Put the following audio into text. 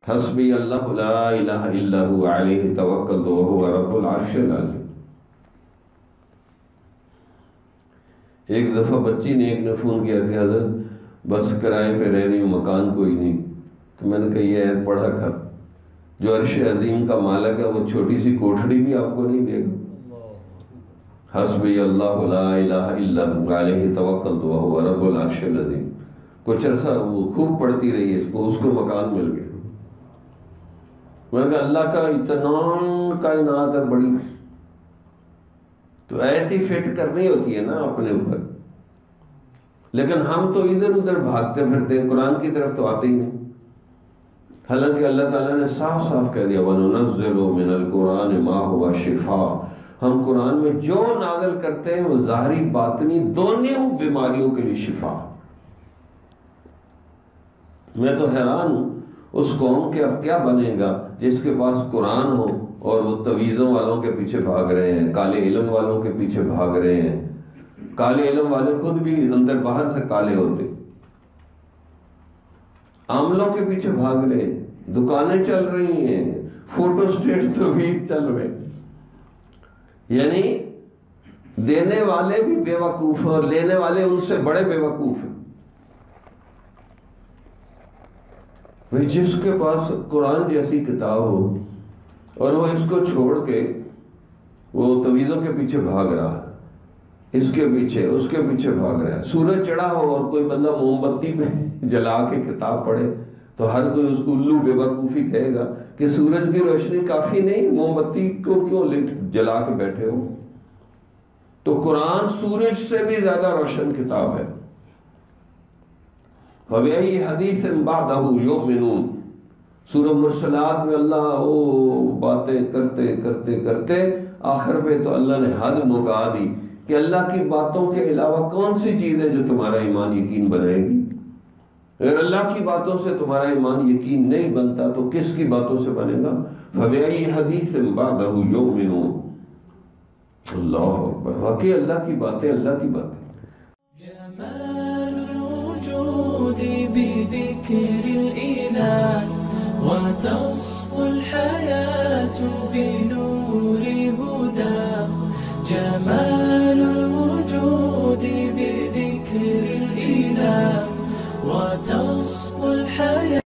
حسبی اللہ لا الہ الا هو علیہ توکلت وہو رب العرش العظیم۔ ایک دفعہ بچی نے ایک نے فون کیا کہ حضرت بس کرائے پہ رہ رہی ہوں، مکان کوئی نہیں، تو میں نے کہا یہ عید پڑھا کر، جو عرش عظیم کا مالک ہے وہ چھوٹی سی کوٹھڑی بھی آپ کو نہیں دے گا۔ حسبی اللہ لا الہ الا هو علیہ توکلت وہو رب العرش العظیم۔ کچھ عرصہ وہ خوب پڑھتی رہی اس کو مکان مل گیا۔ میں نے کہا اللہ کا اتنا کائنات ہے بڑی، تو ایت ہی فٹ کرنی ہوتی ہے نا اپنے اوپر، لیکن ہم تو ادھر ادھر بھاگتے پھرتے ہیں، قرآن کی طرف تو آتے ہی نہیں۔ حالانکہ اللہ تعالیٰ نے صاف صاف کہہ دیا وَنُنَزِّلُ مِنَ الْقُرْآنِ مَا هُوَ شِفَاء، ہم قرآن میں جو نازل کرتے ہیں وہ ظاہری باطنی دونوں بیماریوں کے لیے شفا۔ میں تو حیران ہوں اس قوم کے اب کیا بنے گا جس کے پاس قرآن ہو اور وہ تویزوں والوں کے پیچھے بھاگ رہے ہیں، کالے علم والوں کے پیچھے بھاگ رہے ہیں۔ کالے علم والے خود بھی اندر باہر سے کالے ہوتے، عاملوں کے پیچھے بھاگ رہے ہیں، دکانیں چل رہی ہیں، فوٹو سٹیٹ تویز چل رہے ہیں، یعنی دینے والے بھی بے وقوف ہیں اور لینے والے ان سے بڑے بے وقوف ہیں۔ جس کے پاس قرآن جیسی کتاب ہو اور وہ اس کو چھوڑ کے وہ تویزوں کے پیچھے بھاگ رہا ہے، اس کے پیچھے اس کے پیچھے بھاگ رہا ہے، سورج چڑھا ہو اور کوئی بندہ موم بتی پہ جلا کے کتاب پڑھے تو ہر کوئی اس کو الو بے وقوفی کہے گا کہ سورج کی روشنی کافی نہیں، موم بتی کو کیوں جلا کے بیٹھے ہو؟ تو قرآن سورج سے بھی زیادہ روشن کتاب ہے۔ فَبِأَيِّ حَدِيثٍ بَعْدَهُ يُؤْمِنُونَ، سورہ مرسلات میں اللہ باتیں کرتے کرتے کرتے آخر پہ تو اللہ نے حد مکا دی کہ اللہ کی باتوں کے علاوہ کون سی چیز ہے جو تمہارا ایمان یقین بنائے گی؟ اگر اللہ کی باتوں سے تمہارا ایمان یقین نہیں بنتا تو کس کی باتوں سے بنے گا؟ فَبِأَيِّ حَدِيثٍ بَعْدَهُ يُؤْمِنُونَ۔ اللہ اکبر، واقعی اللہ کی باتیں اللہ کی باتیں۔ بذكر الإله وتصفو